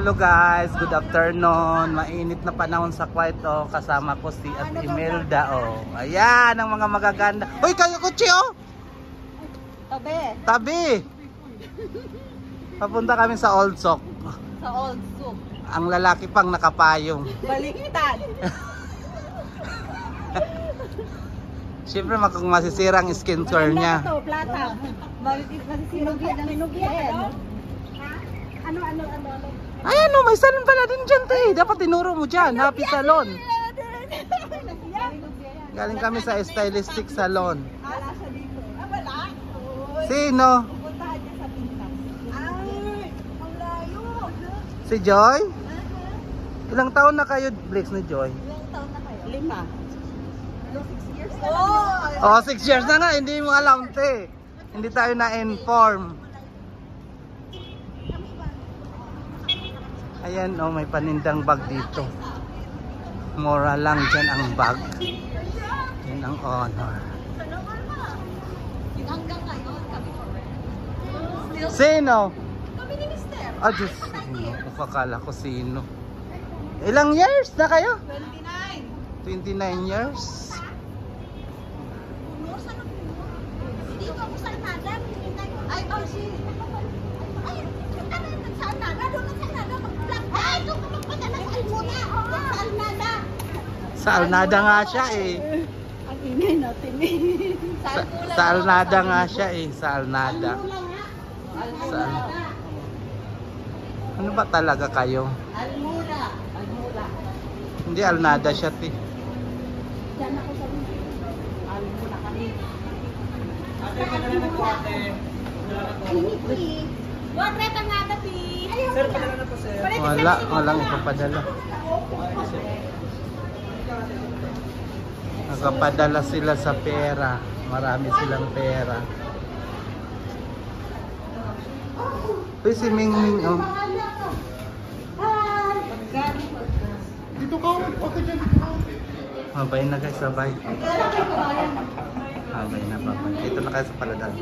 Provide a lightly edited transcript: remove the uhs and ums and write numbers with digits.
Hello guys, good afternoon. Mainit na panahon sa Kuwait. Kasama ko si at Imelda. Ayan ang mga magaganda. Hoy, kayo kutsi Tabi. Tabi. Papunta kami sa Old Sock. Sa Old Sock. Ang lalaki pang nakapayong. Baliktad. Siyempre kung masisira ang skin care niya. Plata. Masisirang ng minugyan. Ano? Ayan may salon pala din dyan te. Dapat tinuro mo dyan. Happy Salon. Galing kami sa Stylistic Salon. Wala siya dito. Wala? Sino? Pupuntahan niya sa Pintas. Ay, ang layo. Si Joy? Ilang taon na kayo, Blix, ni Joy? Ilang taon na kayo? 5. 6 years na Oh, 6 years na nga. Hindi mo alam, te. Hindi tayo na-inform. Ayan, may panindang bag dito. Mura lang dyan ang bag. Yan ang honor. Hanggang ngayon, kami Sino? Kami ni Mister. Diyos. Akala ko sino. Ilang years na kayo? 29. 29 years? Hindi ko ako sa Alnada. Ay, si... Ay, sa Alnada. Doon sa Alnada. Mag-vlog. Ay, doon ka magpadala sa Almuna. Sa Alnada. Sa Alnada nga siya eh. Ang ingay natin eh. Sa Alnada nga siya eh. Sa Alnada. Sa Ano ba talaga kayo? Almuna. Hindi Alnada siya te. Diyan ako sa Almuna kami. Wag reta nga dati. Sir, padala na po sir. Walang ipapadala. Nagpapadala sila sa pera. Marami silang pera. Uy, si Mingming Dito ka, okay dyan, dito ka. Mabay na guys, sabay. Mabay na, babay. Dito na kayo sa Paladal.